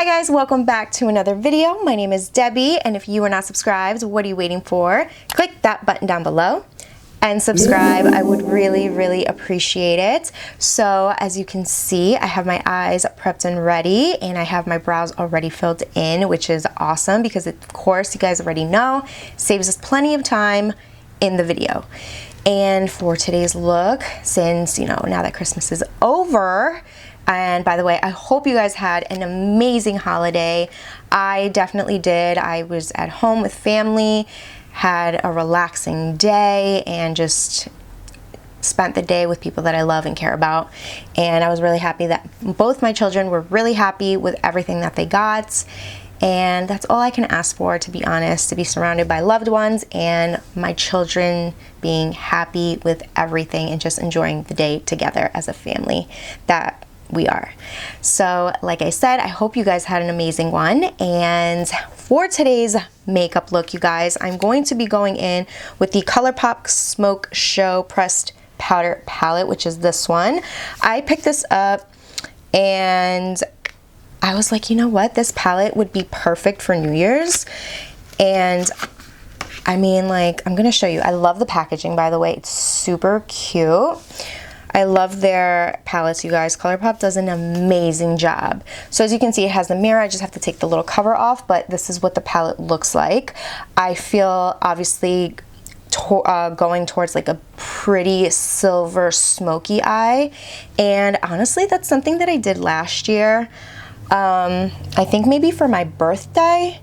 Hi guys, welcome back to another video. My name is Debbie, and if you are not subscribed, what are you waiting for? Click that button down below and subscribe. I would really appreciate it. So as you can see, I have my eyes prepped and ready, and I have my brows already filled in, which is awesome because of course you guys already know, saves us plenty of time in the video. And for today's look, since now that Christmas is over, and by the way, I hope you guys had an amazing holiday. I definitely did. I was at home with family, had a relaxing day, and just spent the day with people that I love and care about. And I was really happy that both my children were really happy with everything that they got. And that's all I can ask for, to be honest, to be surrounded by loved ones and my children being happy with everything and just enjoying the day together as a family that we are. So like I said, I hope you guys had an amazing one. And for today's makeup look, you guys, I'm going to be going in with the Colourpop Smoke Show Pressed Powder Palette, which is this one. I picked this up and I was like, you know what, this palette would be perfect for New Year's. And I mean, like, I'm gonna show you. I love the packaging, by the way. It's super cute. I love their palettes, you guys. Colourpop does an amazing job. So as you can see, it has the mirror. I just have to take the little cover off, but this is what the palette looks like. I feel obviously going towards like a pretty silver smoky eye. And honestly, that's something that I did last year. I think maybe for my birthday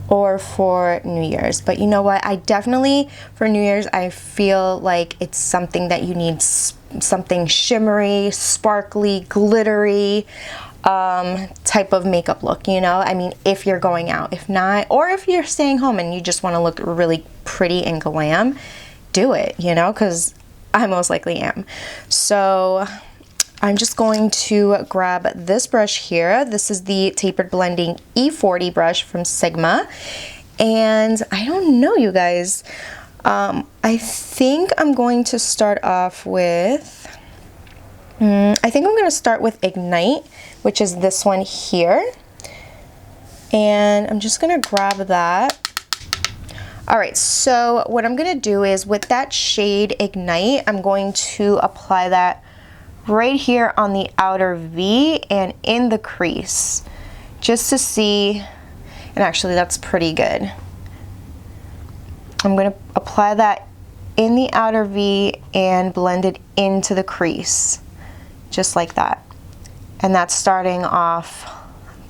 or for New Year's, but you know what, I definitely, for New Year's, I feel like it's something that you need something shimmery, sparkly, glittery type of makeup look, I mean, if you're going out. If not, or if you're staying home and you just want to look really pretty and glam, do it, because I most likely am. So I'm just going to grab this brush here. This is the Tapered Blending E40 brush from Sigma. And I don't know, you guys. I think I'm going to start off with, I think I'm going to start with Ignite, which is this one here. And I'm just going to grab that. All right, so what I'm going to do is with that shade Ignite, I'm going to apply that right here on the outer V and in the crease, just to see, and actually that's pretty good. I'm going to apply that in the outer V and blend it into the crease, just like that. And that's starting off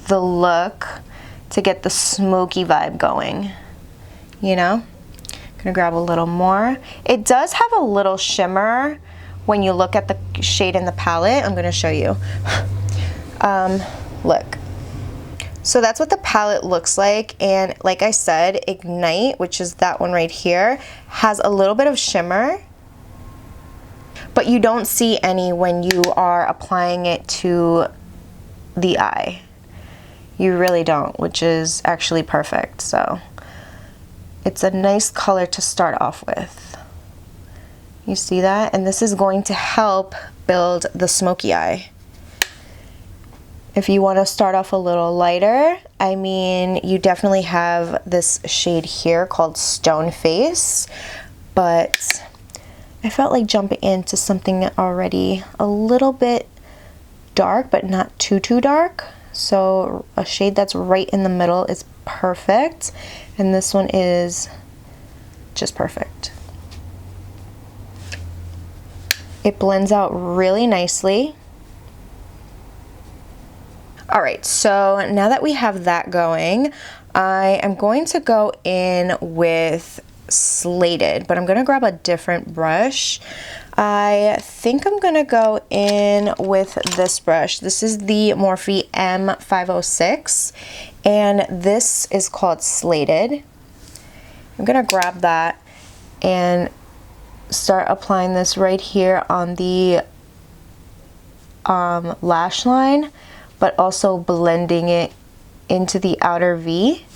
the look to get the smoky vibe going, I'm gonna grab a little more. It does have a little shimmer when you look at the shade in the palette. I'm going to show you. Look. So that's what the palette looks like, and like I said, Ignite, which is that one right here, has a little bit of shimmer, but you don't see any when you are applying it to the eye. You really don't, which is actually perfect. So it's a nice color to start off with. You see that? And this is going to help build the smoky eye. If you want to start off a little lighter, I mean, you definitely have this shade here called Stone Face, but I felt like jumping into something already a little bit dark, but not too dark. So a shade that's right in the middle is perfect, and this one is just perfect. It blends out really nicely. All right, so now that we have that going, I am going to go in with Slated, but I'm gonna grab a different brush. I think I'm gonna go in with this brush. This is the Morphe M506, and this is called Slated. I'm gonna grab that and start applying this right here on the lash line, but also blending it into the outer V,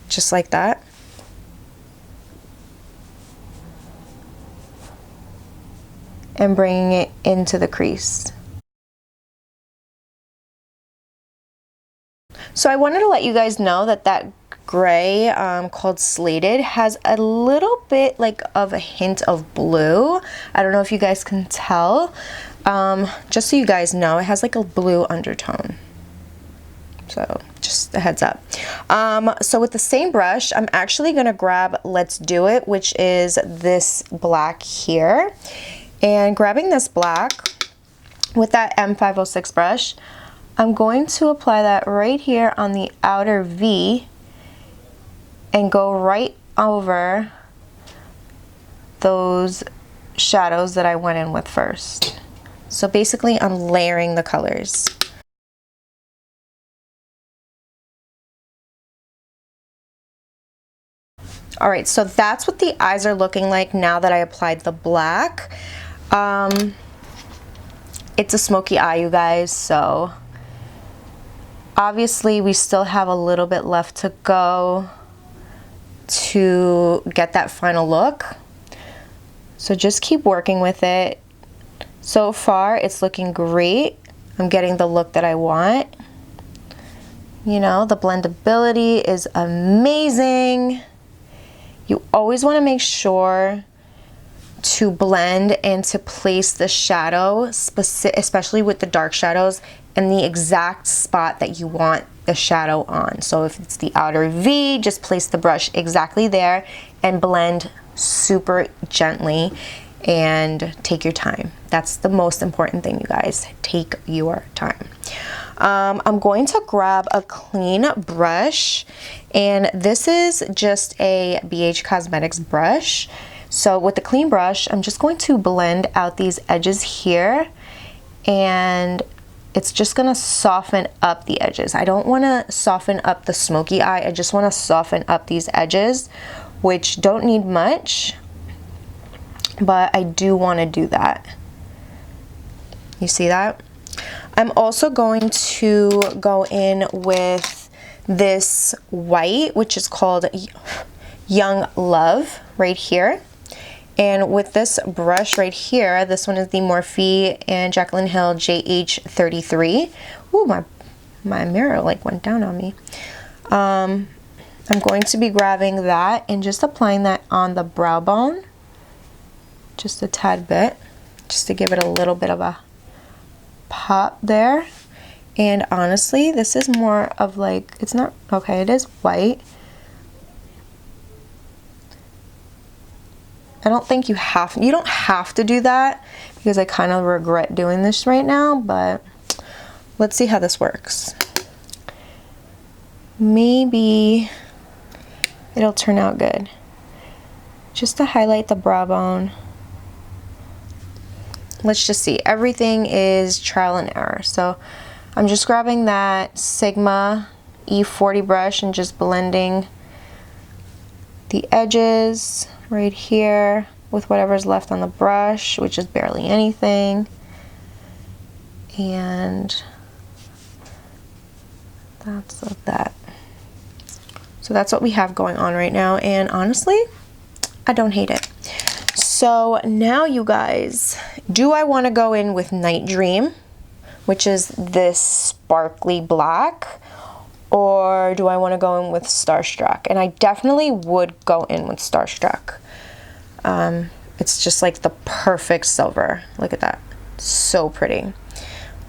just like that. And bringing it into the crease. So I wanted to let you guys know that that gray called Slated has a little bit like of a hint of blue. I don't know if you guys can tell. Just so you guys know, it has like a blue undertone. So just a heads up. So with the same brush, I'm actually gonna grab Let's Do It, which is this black here. And grabbing this black with that M506 brush, I'm going to apply that right here on the outer V and go right over those shadows that I went in with first. So basically I'm layering the colors. All right, so that's what the eyes are looking like now that I applied the black. It's a smoky eye, you guys, so obviously we still have a little bit left to go to get that final look. So just keep working with it. So far, it's looking great. I'm getting the look that I want. You know, the blendability is amazing. You always want to make sure to blend and to place the shadow, especially with the dark shadows, in the exact spot that you want the shadow on. So if it's the outer V, just place the brush exactly there and blend super gently and take your time. That's the most important thing, you guys. Take your time. I'm going to grab a clean brush, and this is just a BH Cosmetics brush. So with the clean brush, I'm just going to blend out these edges here, and it's just gonna soften up the edges. I don't wanna soften up the smoky eye, I just wanna soften up these edges, which don't need much, but I do wanna do that. You see that? I'm also going to go in with this white, which is called Young Love right here. And with this brush right here, this one is the Morphe and Jaclyn Hill JH33. Ooh, my mirror like went down on me. I'm going to be grabbing that and just applying that on the brow bone. Just a tad bit, just to give it a little bit of a pop there. And honestly, this is more of like, it's not, okay, it is white. I don't think you don't have to do that, because I kind of regret doing this right now, but let's see how this works. Maybe it'll turn out good. Just to highlight the brow bone. Let's just see. Everything is trial and error. So I'm just grabbing that Sigma E40 brush and just blending the edges right here with whatever's left on the brush, which is barely anything. And that's that. So that's what we have going on right now, and honestly, I don't hate it. So now, you guys, do I want to go in with Night Dream, which is this sparkly black, or do I want to go in with Starstruck? And I definitely would go in with Starstruck. It's just like the perfect silver. Look at that. So pretty.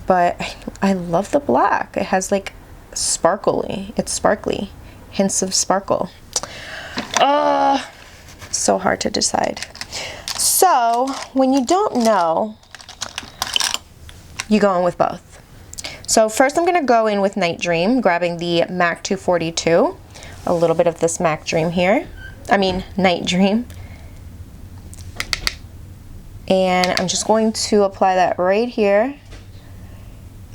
But I love the black. It has like sparkly. It's sparkly. Hints of sparkle. So hard to decide. So when you don't know, you go in with both. So first I'm going to go in with Night Dream, grabbing the MAC 242. A little bit of this MAC Dream here. Night Dream. And I'm just going to apply that right here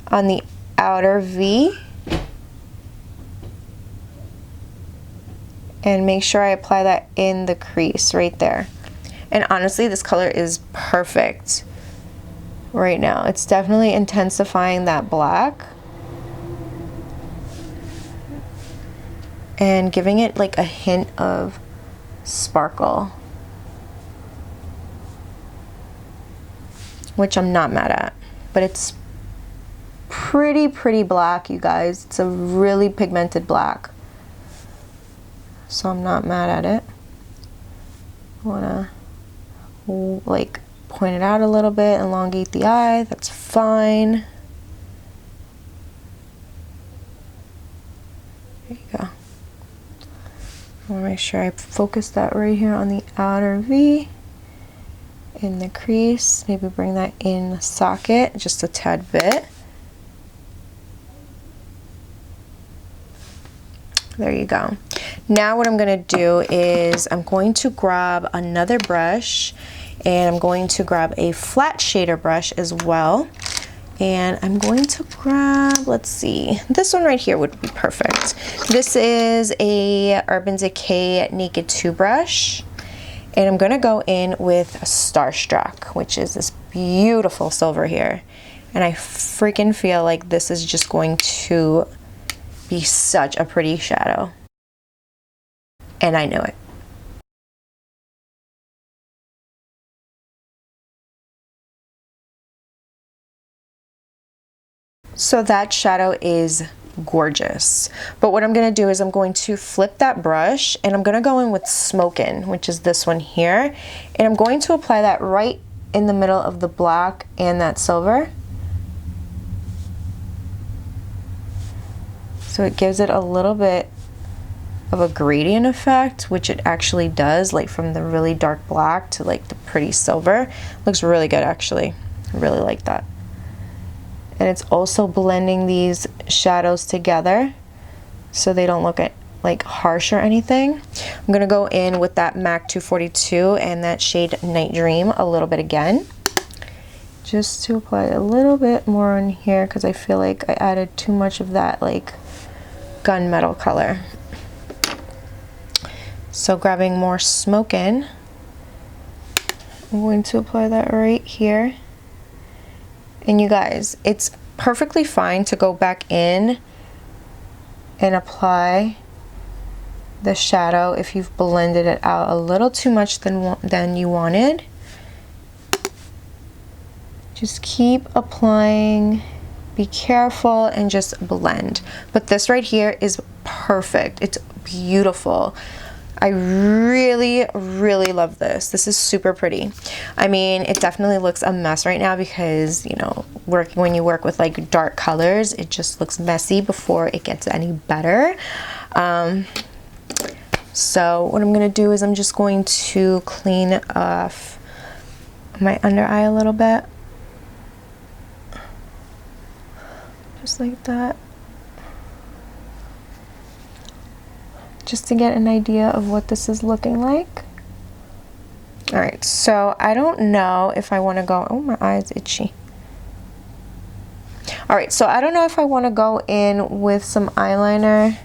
on the outer V. And make sure I apply that in the crease right there. And honestly, this color is perfect right now. It's definitely intensifying that black and giving it like a hint of sparkle, which I'm not mad at, but it's pretty black, you guys. It's a really pigmented black. So I'm not mad at it. I wanna like point it out a little bit, elongate the eye, that's fine. There you go. I wanna make sure I focus that right here on the outer V, in the crease, maybe bring that in the socket just a tad bit. There you go. Now what I'm gonna do is I'm going to grab another brush, and I'm going to grab a flat shader brush as well. And I'm going to grab, let's see, this one right here would be perfect. This is a Urban Decay Naked 2 brush. And I'm gonna go in with Starstruck, which is this beautiful silver here. And I freaking feel like this is just going to be such a pretty shadow. And I know it. So that shadow is gorgeous. But what I'm going to do is I'm going to flip that brush, and I'm going to go in with Smokin', which is this one here. And I'm going to apply that right in the middle of the black and that silver. So it gives it a little bit of a gradient effect, which it actually does, like from the really dark black to like the pretty silver. Looks really good, actually. I really like that. And it's also blending these shadows together so they don't look like harsh or anything. I'm gonna go in with that MAC 242 and that shade Night Dream a little bit again, just to apply a little bit more in here, because I feel like I added too much of that like gunmetal color. So grabbing more Smokin', I'm going to apply that right here. And you guys, it's perfectly fine to go back in and apply the shadow if you've blended it out a little too much than you wanted. Just keep applying, be careful, and just blend. But this right here is perfect. It's beautiful. I really love this. This is super pretty. I mean, it definitely looks a mess right now because, you know, when you work with like dark colors, it just looks messy before it gets any better. So what I'm gonna do is I'm just going to clean off my under eye a little bit. Just like that. Just to get an idea of what this is looking like. All right, so I don't know if I want to go, oh, my eye's itchy. All right, so I don't know if I want to go in with some eyeliner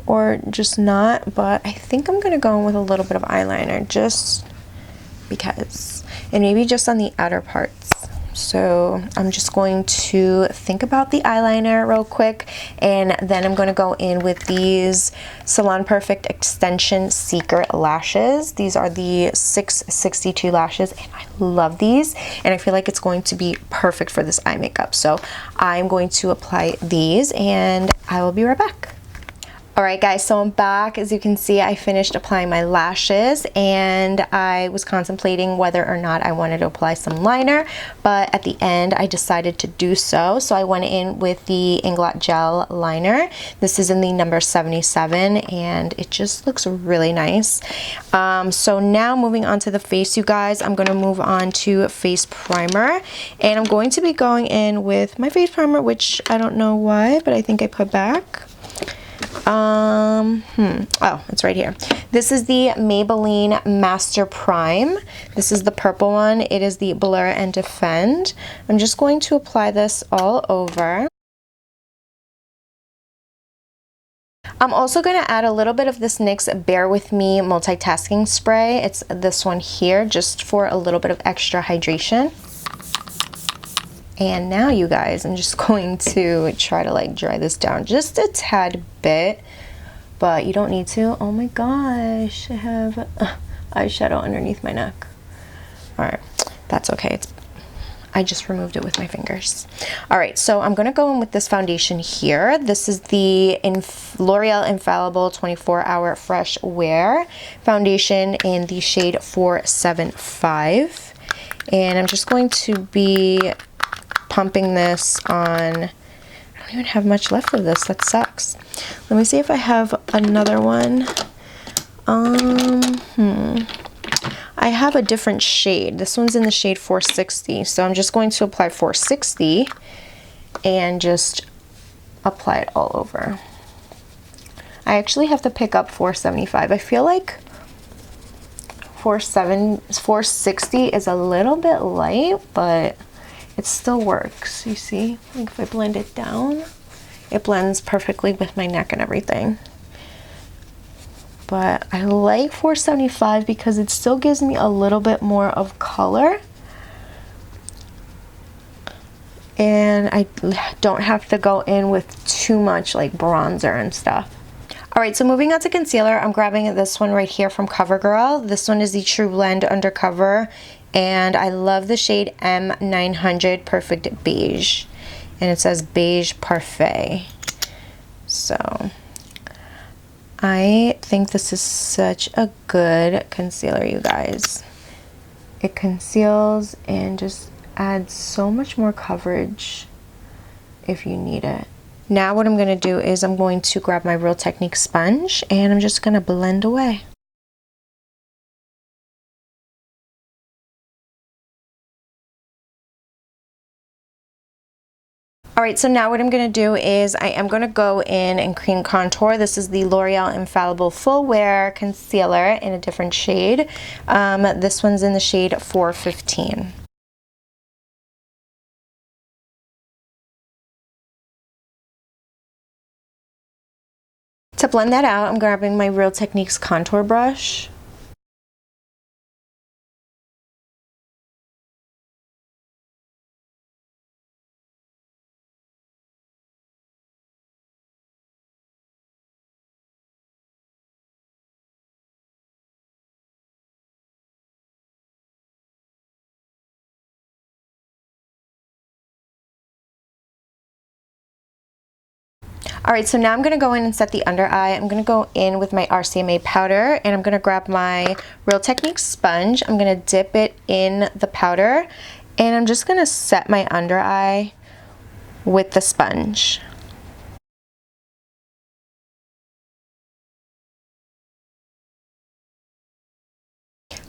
or just not, but I think I'm going to go in with a little bit of eyeliner just because, and maybe just on the outer parts. So I'm just going to think about the eyeliner real quick, and then I'm going to go in with these Salon Perfect Extension Secret lashes. These are the 662 lashes, and I love these, and I feel like it's going to be perfect for this eye makeup. So I'm going to apply these, and I will be right back. Alright guys, so I'm back. As you can see, I finished applying my lashes, and I was contemplating whether or not I wanted to apply some liner, but at the end I decided to do so. So I went in with the Inglot Gel liner. This is in the number 77, and it just looks really nice. So now moving on to the face, you guys, I'm going to move on to face primer, and I'm going to be going in with my face primer, which I don't know why, but I think I put back. Oh, it's right here. This is the Maybelline Master Prime. This is the purple one. It is the Blur and Defend. I'm just going to apply this all over. I'm also going to add a little bit of this NYX Bear With Me multitasking spray. It's this one here, just for a little bit of extra hydration. And now, you guys, I'm just going to try to like dry this down just a tad bit, but you don't need to. Oh my gosh, I have eyeshadow underneath my neck. All right, that's okay. I just removed it with my fingers. All right, so I'm gonna go in with this foundation here. This is the L'Oreal Infallible 24-Hour Fresh Wear Foundation in the shade 475. And I'm just going to be pumping this on. I don't even have much left of this. That sucks. Let me see if I have another one. I have a different shade. This one's in the shade 460. So I'm just going to apply 460 and just apply it all over. I actually have to pick up 475. I feel like 460 is a little bit light, but it still works. You see, like if I blend it down, it blends perfectly with my neck and everything. But I like 475 because it still gives me a little bit more of color. And I don't have to go in with too much like bronzer and stuff. All right, so moving on to concealer, I'm grabbing this one right here from CoverGirl. This one is the True Blend Undercover, and I love the shade M900 Perfect Beige. And it says Beige Parfait. So I think this is such a good concealer, you guys. It conceals and just adds so much more coverage if you need it. Now what I'm going to do is I'm going to grab my Real Technique sponge and I'm just going to blend away. Alright, so now what I'm going to do is I am going to go in and cream contour. This is the L'Oreal Infallible Full Wear Concealer in a different shade. This one's in the shade 415. To blend that out, I'm grabbing my Real Techniques contour brush. Alright, so now I'm going to go in and set the under eye. I'm going to go in with my RCMA powder and I'm going to grab my Real Technique sponge. I'm going to dip it in the powder and I'm just going to set my under eye with the sponge.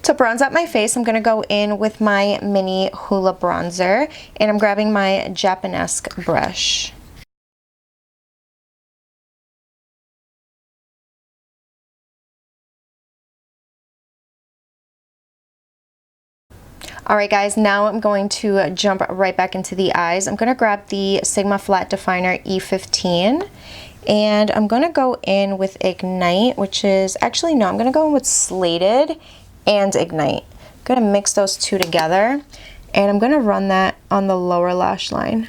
To bronze up my face, I'm going to go in with my mini Hoola bronzer and I'm grabbing my Japanesque brush. Alright guys, now I'm going to jump right back into the eyes. I'm going to grab the Sigma Flat Definer E15 and I'm going to go in with Ignite, which is, actually no, I'm going to go in with Slated and Ignite. I'm going to mix those two together and I'm going to run that on the lower lash line.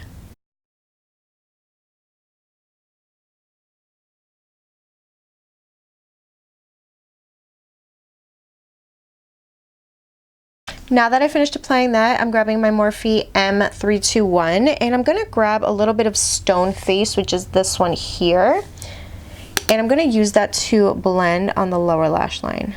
Now that I finished applying that, I'm grabbing my Morphe M321 and I'm going to grab a little bit of Stone Face, which is this one here, and I'm going to use that to blend on the lower lash line.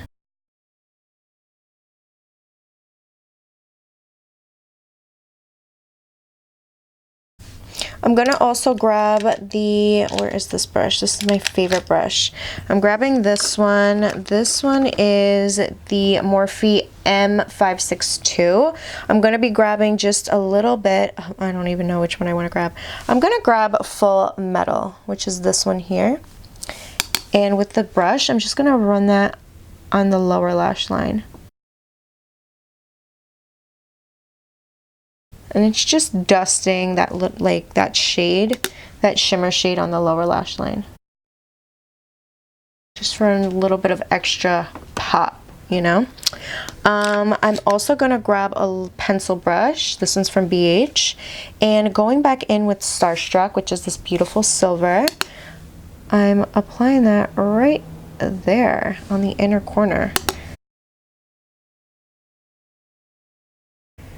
I'm going to also grab the, where is this brush? This is my favorite brush. I'm grabbing this one. This one is the Morphe M562. I'm going to be grabbing just a little bit. I don't even know which one I want to grab. I'm going to grab Full Metal, which is this one here. And with the brush, I'm just going to run that on the lower lash line. And it's just dusting that, like that shade, that shimmer shade on the lower lash line. Just for a little bit of extra pop, you know. I'm also going to grab a pencil brush. This one's from BH. And going back in with Starstruck, which is this beautiful silver, I'm applying that right there on the inner corner.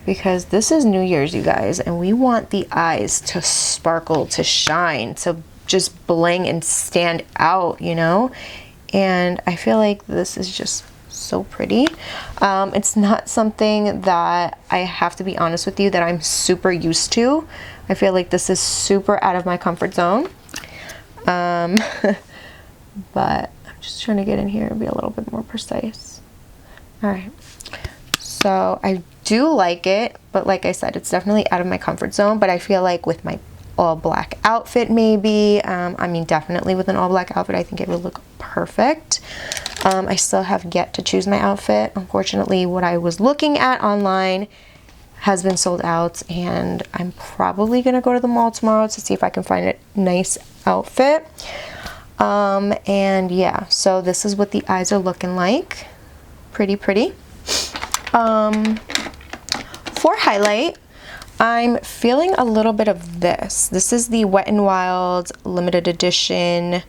because this is New Year's, you guys, and we want the eyes to sparkle, to shine, to just bling and stand out, you know? And I feel like this is just so pretty. It's not something that, I have to be honest with you, that I'm super used to. I feel like this is super out of my comfort zone. But I'm just trying to get in here and be a little bit more precise. All right, so I do like it, but like I said, it's definitely out of my comfort zone. But I feel like with my all black outfit, maybe, I mean, definitely with an all black outfit, I think it would look perfect. I still have yet to choose my outfit. Unfortunately, what I was looking at online has been sold out, and I'm probably gonna go to the mall tomorrow to see if I can find a nice outfit. And yeah, so this is what the eyes are looking like. Pretty. For highlight, I'm feeling a little bit of this. This is the Wet n Wild limited edition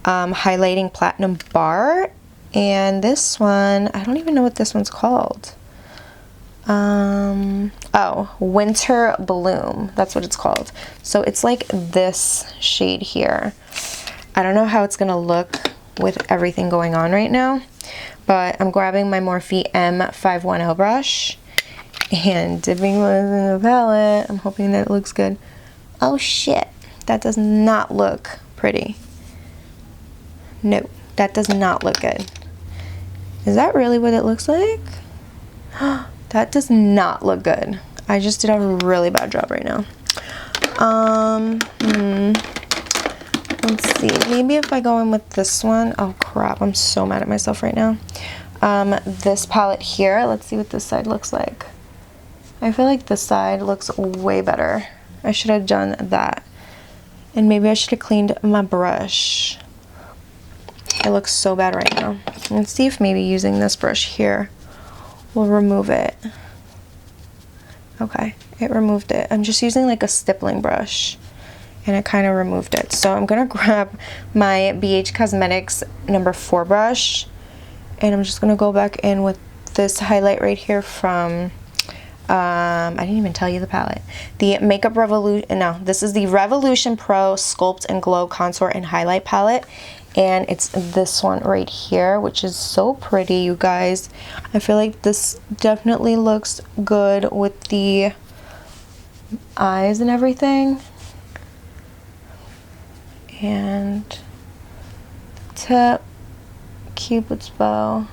highlighting platinum bar, and this one, I don't even know what this one's called. Oh, Winter Bloom, that's what it's called. So it's like this shade here. I don't know how it's gonna look with everything going on right now, but I'm grabbing my Morphe M510 brush and dipping this in the palette. I'm hoping that it looks good. Oh shit, that does not look pretty. No, that does not look good. Is that really what it looks like? That does not look good. I just did a really bad job right now. Let's see, maybe if I go in with this one. Oh crap, I'm so mad at myself right now. This palette here, let's see what this side looks like. I feel like this side looks way better. I should have done that. And maybe I should have cleaned my brush. It looks so bad right now. Let's see if maybe using this brush here will remove it. Okay, it removed it. I'm just using like a stippling brush, and it kind of removed it. So I'm gonna grab my BH Cosmetics number 4 brush, and I'm just gonna go back in with this highlight right here from, I didn't even tell you the palette. The Makeup Revolution, no, this is the Revolution Pro Sculpt and Glow Contour and Highlight Palette. And it's this one right here, which is so pretty, you guys. I feel like this definitely looks good with the eyes and everything. And tip, Cupid's bow.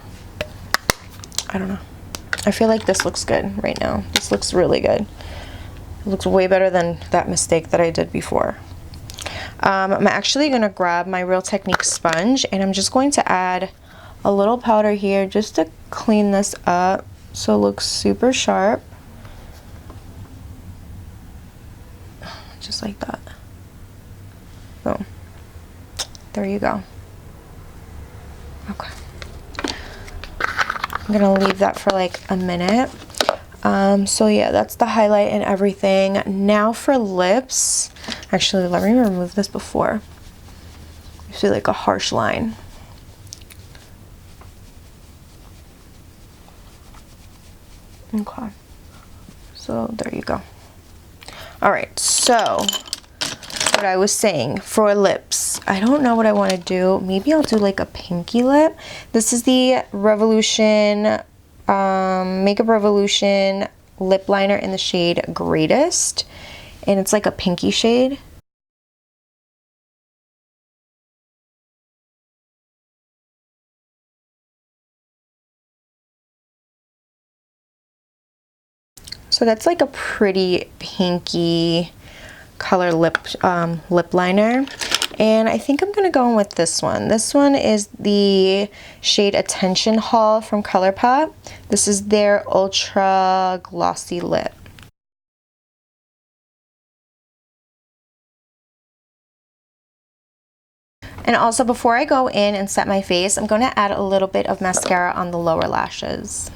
I don't know. I feel like this looks good right now. This looks really good. It looks way better than that mistake that I did before. I'm actually going to grab my Real Technique sponge, and I'm just going to add a little powder here just to clean this up so it looks super sharp. Just like that. Boom. There you go. Okay. I'm going to leave that for like a minute. So yeah, that's the highlight and everything. Now for lips. Actually, let me remove this before. I feel like a harsh line. Okay. So there you go. All right, so what I was saying for lips, I don't know what I want to do. Maybe I'll do like a pinky lip. This is the Revolution Makeup Revolution lip liner in the shade Greatest, and it's like a pinky shade. So that's like a pretty pinky color lip liner. And I think I'm gonna go in with this one. This one is the shade Attention Haul from Colourpop. This is their ultra glossy lip. And also, before I go in and set my face, I'm gonna add a little bit of mascara on the lower lashes.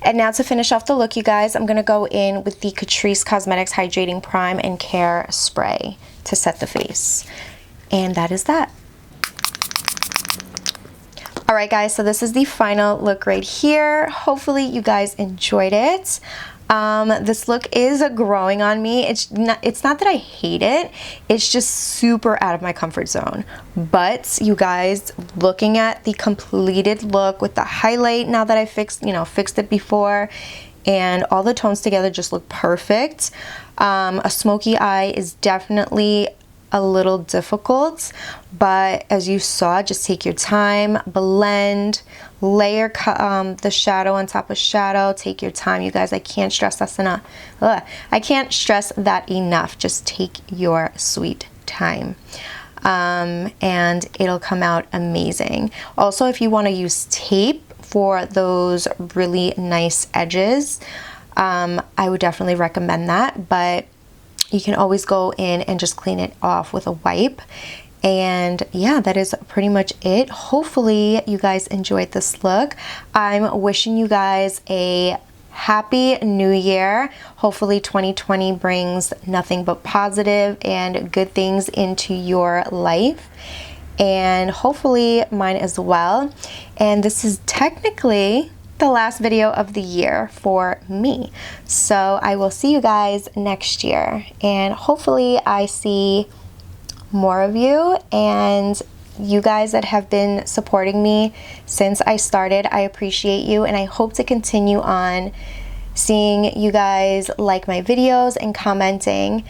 And now to finish off the look, you guys, I'm gonna go in with the Catrice Cosmetics Hydrating Prime and Care Spray to set the face. And that is that. All right, guys, so this is the final look right here. Hopefully you guys enjoyed it. This look is growing on me. It's not that I hate it, it's just super out of my comfort zone. But you guys, looking at the completed look with the highlight now that I fixed it before, and all the tones together just look perfect. A smoky eye is definitely a little difficult, but as you saw, just take your time, blend, layer the shadow on top of shadow. Take your time, you guys. I can't stress that enough. I can't stress that enough. Just take your sweet time, and it'll come out amazing. Also, if you want to use tape for those really nice edges, I would definitely recommend that, but you can always go in and just clean it off with a wipe. And yeah, that is pretty much it. Hopefully you guys enjoyed this look. I'm wishing you guys a happy new year. Hopefully 2020 brings nothing but positive and good things into your life, and hopefully mine as well. And this is technically the last video of the year for me, so I will see you guys next year, and hopefully I see more of you, and you guys that have been supporting me since I started. I appreciate you, and I hope to continue on seeing you guys like my videos and commenting,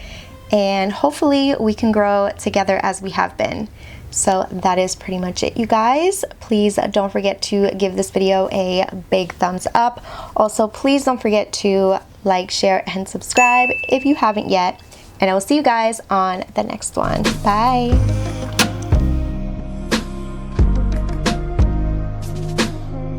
and hopefully we can grow together as we have been. So that is pretty much it, you guys. Please don't forget to give this video a big thumbs up. Also, please don't forget to like, share, and subscribe if you haven't yet. And I will see you guys on the next one. Bye.